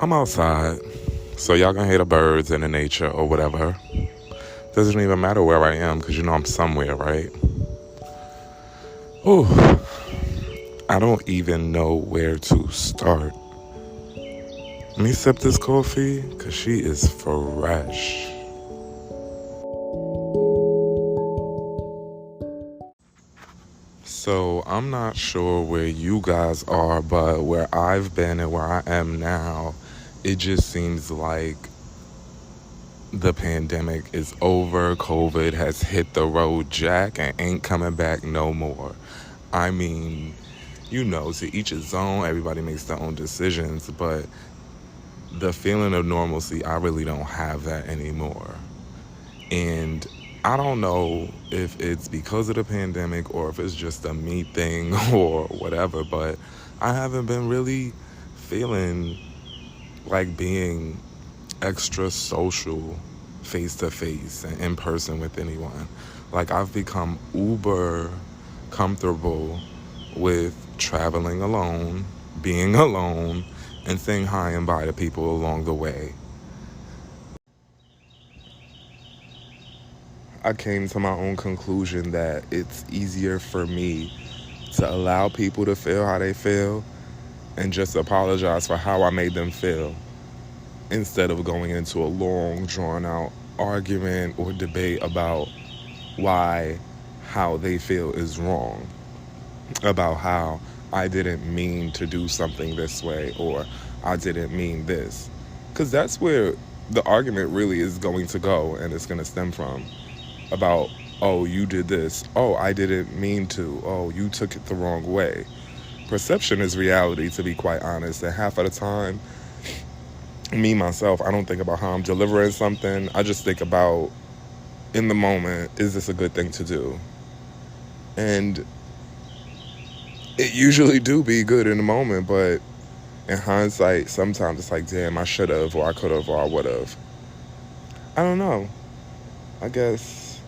I'm outside, so y'all gonna hear the birds and the nature or whatever. Doesn't even matter where I am, because I'm somewhere, right? Ooh, I don't even know where to start. Let me sip this coffee, because she is fresh. So I'm not sure where you guys are, but where I've been and where I am now, it just seems like the pandemic is over. COVID has hit the road jack and ain't coming back no more. I mean, to each his own. Everybody makes their own decisions, but the feeling of normalcy, I really don't have that anymore. And I don't know if it's because of the pandemic or if it's just a me thing or whatever, but I haven't been really feeling like being extra social face to face and in person with anyone. Like, I've become uber comfortable with traveling alone, being alone, and saying hi and bye to people along the way. I came to my own conclusion that it's easier for me to allow people to feel how they feel and just apologize for how I made them feel, instead of going into a long, drawn-out argument or debate about how they feel is wrong, about how I didn't mean to do something this way or I didn't mean this. Because that's where the argument really is going to go, and it's going to stem from. About, oh, you did this. Oh, I didn't mean to. Oh, you took it the wrong way. Perception is reality, to be quite honest. And half of the time, me, myself, I don't think about how I'm delivering something. I just think about, in the moment, is this a good thing to do? And it usually do be good in the moment, but in hindsight, sometimes it's like, damn, I should have, or I could have, or I would have. I don't know. I guess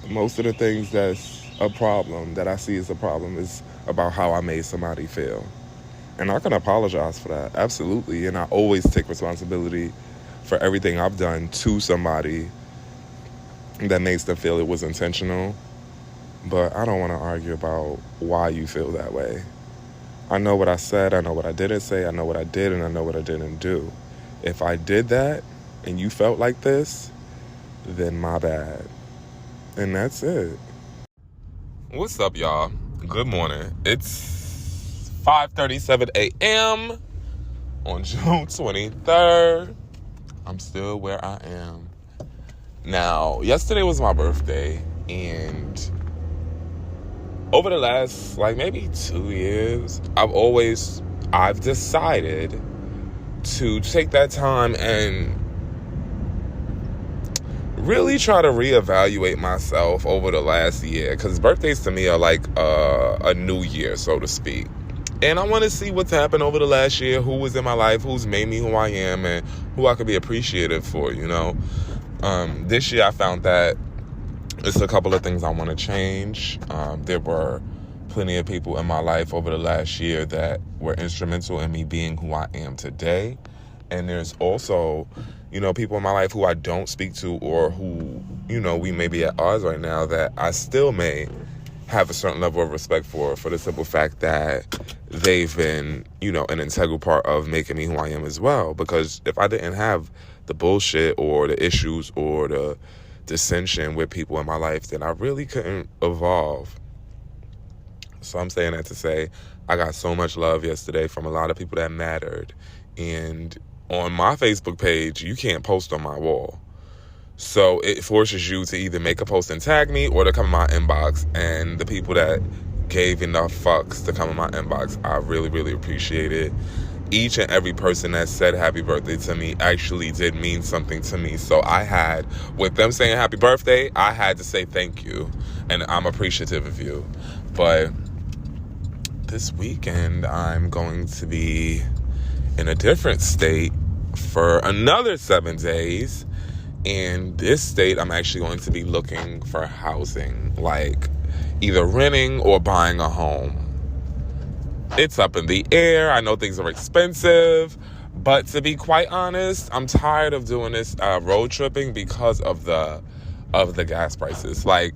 most of the things that's a problem, that I see as a problem, is about how I made somebody feel. And I can apologize for that, absolutely. And I always take responsibility for everything I've done to somebody that makes them feel it was intentional. But I don't want to argue about why you feel that way. I know what I said, I know what I didn't say, I know what I did, and I know what I didn't do. If I did that and you felt like this, then my bad. And that's it. What's up, y'all? Good morning. It's 5:37 a.m. on June 23rd. I'm still where I am. Now, yesterday was my birthday, and over the last, maybe 2 years, I've decided to take that time and really try to reevaluate myself over the last year, because birthdays to me are like a new year, so to speak. And I want to see what's happened over the last year, who was in my life, who's made me who I am, and who I could be appreciative for, This year I found that it's a couple of things I want to change. There were plenty of people in my life over the last year that were instrumental in me being who I am today. And there's also, people in my life who I don't speak to, or who, we may be at odds right now, that I still may have a certain level of respect for the simple fact that they've been, an integral part of making me who I am as well. Because if I didn't have the bullshit or the issues or the dissension with people in my life, then I really couldn't evolve. So I'm saying that to say, I got so much love yesterday from a lot of people that mattered. And on my Facebook page, you can't post on my wall. So it forces you to either make a post and tag me or to come in my inbox. And the people that gave enough fucks to come in my inbox, I really, really appreciate it. Each and every person that said happy birthday to me actually did mean something to me. So with them saying happy birthday, I had to say thank you. And I'm appreciative of you. But this weekend, I'm going to be in a different state for another 7 days. In this state, I'm actually going to be looking for housing, like either renting or buying a home. It's up in the air. I know things are expensive, But to be quite honest, I'm tired of doing this road tripping because of the gas prices. Like,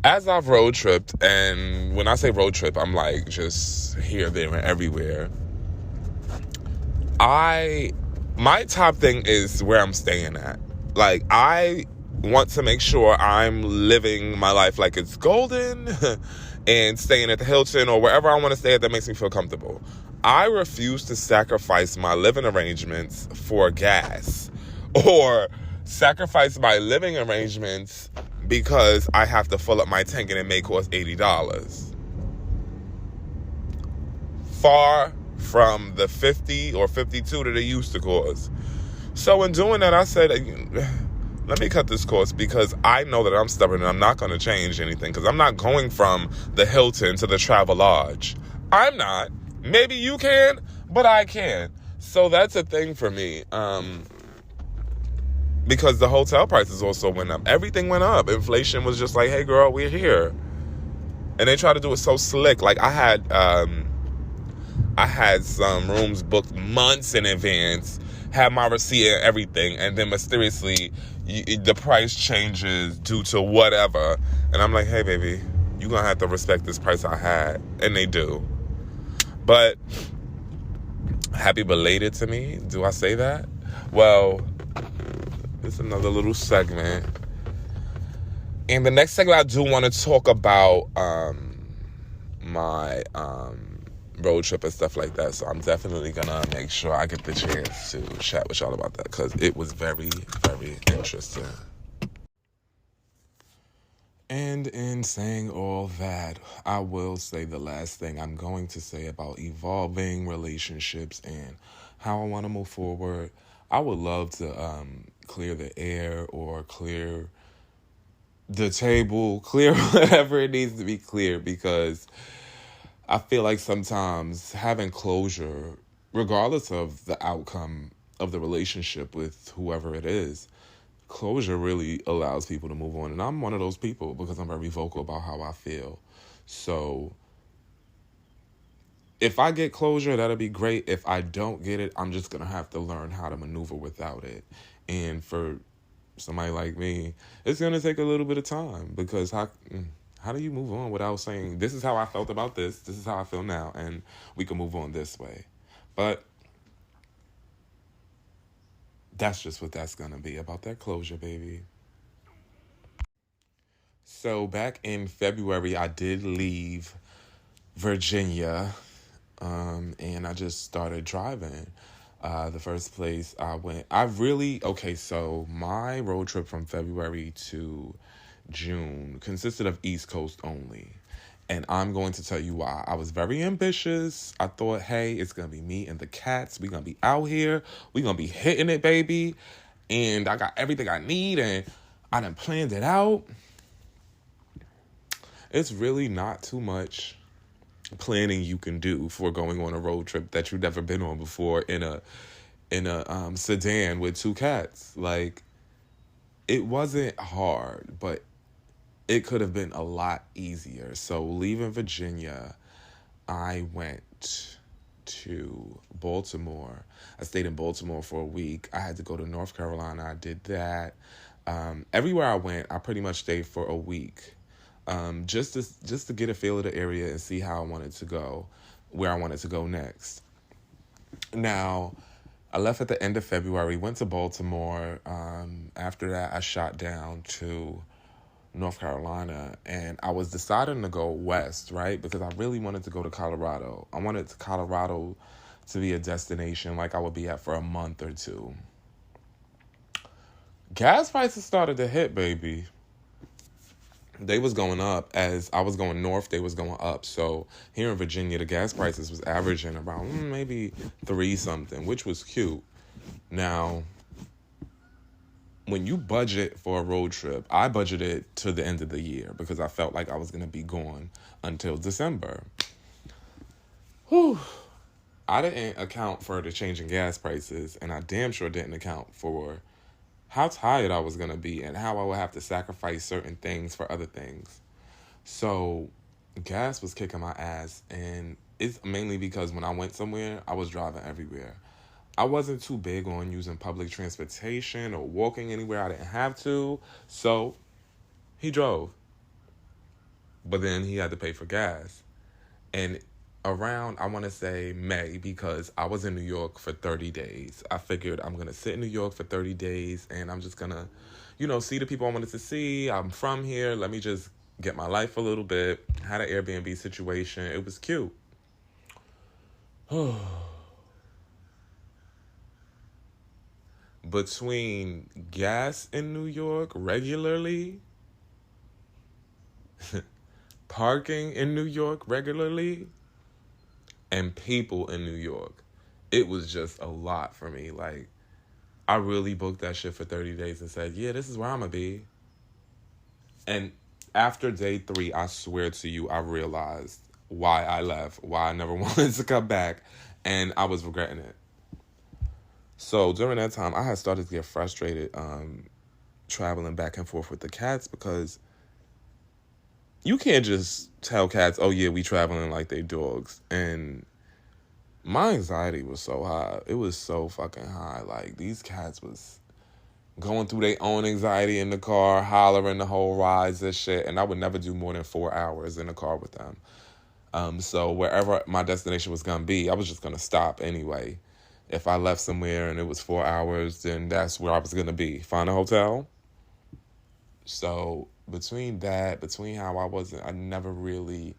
as I've road tripped, and when I say road trip, I'm like just here, there, and everywhere. My top thing is where I'm staying at. Like, I want to make sure I'm living my life like it's golden and staying at the Hilton or wherever I want to stay at that makes me feel comfortable. I refuse to sacrifice my living arrangements for gas or sacrifice my living arrangements because I have to fill up my tank and it may cost $80. Far from the 50 or 52 that it used to cost. So in doing that, I said, let me cut this cost because I know that I'm stubborn and I'm not going to change anything because I'm not going from the Hilton to the Travel Lodge. I'm not. Maybe you can, but I can. So that's a thing for me. Because the hotel prices also went up. Everything went up. Inflation was just like, hey girl, we're here. And they try to do it so slick. Like I had some rooms booked months in advance, had my receipt and everything, and then mysteriously the price changes due to whatever. And I'm like, hey baby, you're going to have to respect this price I had. And they do. But happy belated to me. Do I say that? Well, it's another little segment. And the next segment I do want to talk about my road trip and stuff like that. So I'm definitely going to make sure I get the chance to chat with y'all about that because it was very, very interesting. And in saying all that, I will say the last thing I'm going to say about evolving relationships and how I want to move forward. I would love to clear the air or clear the table, clear whatever it needs to be cleared because I feel like sometimes having closure, regardless of the outcome of the relationship with whoever it is, closure really allows people to move on. And I'm one of those people because I'm very vocal about how I feel. So if I get closure, that'll be great. If I don't get it, I'm just going to have to learn how to maneuver without it. And for somebody like me, it's going to take a little bit of time because how do you move on without saying, this is how I felt about this is how I feel now, and we can move on this way. But that's just what that's going to be, about that closure, baby. So back in February, I did leave Virginia, and I just started driving. The first place I went, so my road trip from February to June consisted of East Coast only. And I'm going to tell you why. I was very ambitious. I thought, hey, it's going to be me and the cats. We're going to be out here. We're going to be hitting it, baby. And I got everything I need, and I done planned it out. It's really not too much planning you can do for going on a road trip that you've never been on before in a sedan with two cats. Like, it wasn't hard, but it could have been a lot easier. So leaving Virginia, I went to Baltimore. I stayed in Baltimore for a week. I had to go to North Carolina. I did that. Everywhere I went, I pretty much stayed for a week. Just to get a feel of the area and see how I wanted to go, where I wanted to go next. Now, I left at the end of February, went to Baltimore. After that, I shot down to North Carolina, and I was deciding to go west, right? Because I really wanted to go to Colorado. I wanted Colorado to be a destination like I would be at for a month or two. Gas prices started to hit, baby. They was going up. As I was going north, they was going up. So here in Virginia, the gas prices was averaging around maybe 3 something, which was cute. Now, when you budget for a road trip, I budgeted to the end of the year because I felt like I was going to be gone until December. Whew. I didn't account for the change in gas prices, and I damn sure didn't account for how tired I was going to be and how I would have to sacrifice certain things for other things. So gas was kicking my ass, and it's mainly because when I went somewhere, I was driving everywhere. I wasn't too big on using public transportation or walking anywhere I didn't have to. So he drove. But then he had to pay for gas. And around, I want to say May, because I was in New York for 30 days. I figured I'm going to sit in New York for 30 days and I'm just going to, see the people I wanted to see. I'm from here. Let me just get my life a little bit. Had an Airbnb situation. It was cute. Between gas in New York regularly, parking in New York regularly, and people in New York, it was just a lot for me. Like, I really booked that shit for 30 days and said, yeah, this is where I'm going to be. And after day 3, I swear to you, I realized why I left, why I never wanted to come back, and I was regretting it. So during that time, I had started to get frustrated traveling back and forth with the cats, because you can't just tell cats, oh yeah, we traveling like they dogs. And my anxiety was so high. It was so fucking high. Like, these cats was going through their own anxiety in the car, hollering the whole rides and shit. And I would never do more than 4 hours in the car with them. So wherever my destination was going to be, I was just going to stop anyway. If I left somewhere and it was 4 hours, then that's where I was going to be. Find a hotel. So between how I never really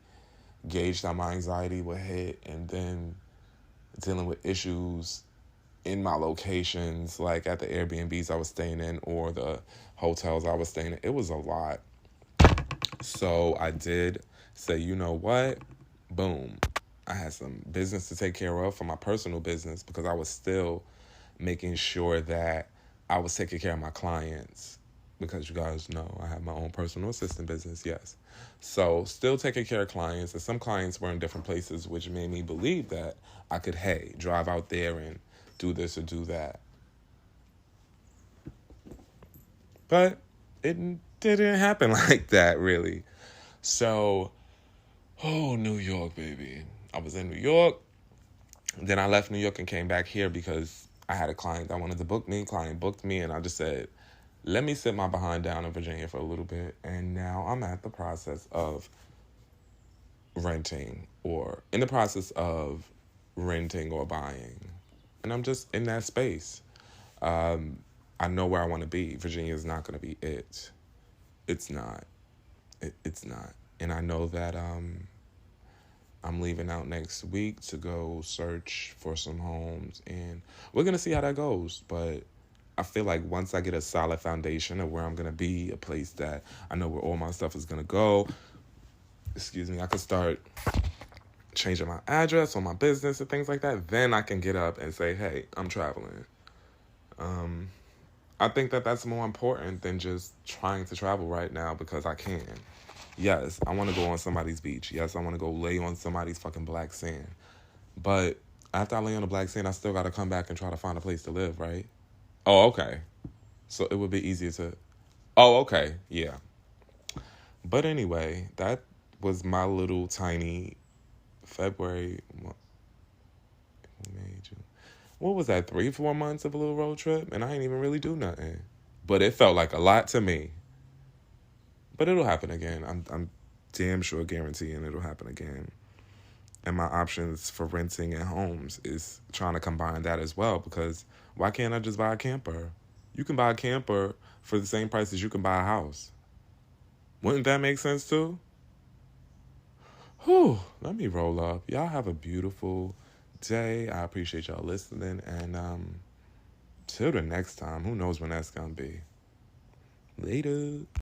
gauged how my anxiety would hit, and then dealing with issues in my locations, like at the Airbnbs I was staying in or the hotels I was staying in, it was a lot. So I did say, you know what? Boom. I had some business to take care of for my personal business, because I was still making sure that I was taking care of my clients, because you guys know I have my own personal assistant business, yes. So still taking care of clients, and some clients were in different places, which made me believe that I could, drive out there and do this or do that. But it didn't happen like that, really. So, New York, baby. I was in New York. Then I left New York and came back here because I had a client that wanted to book me. Client booked me, and I just said, let me sit my behind down in Virginia for a little bit. And now I'm at the process of renting or buying. And I'm just in that space. I know where I want to be. Virginia is not going to be it. It's not. It's not. And I know that I'm leaving out next week to go search for some homes. And we're going to see how that goes. But I feel like once I get a solid foundation of where I'm going to be, a place that I know where all my stuff is going to go, I could start changing my address on my business and things like that. Then I can get up and say, hey, I'm traveling. I think that that's more important than just trying to travel right now because I can. Yes, I want to go on somebody's beach. Yes, I want to go lay on somebody's fucking black sand. But after I lay on the black sand, I still got to come back and try to find a place to live, right? Oh, okay. So it would be easier to... Oh, okay. Yeah. But anyway, that was my little tiny February... May, June. What was that, 3-4 months of a little road trip? And I ain't even really do nothing. But it felt like a lot to me. But it'll happen again. I'm damn sure guaranteeing it'll happen again. And my options for renting and homes is trying to combine that as well, because why can't I just buy a camper? You can buy a camper for the same price as you can buy a house. Wouldn't that make sense too? Whew, let me roll up. Y'all have a beautiful day. I appreciate y'all listening. And till the next time, who knows when that's going to be. Later.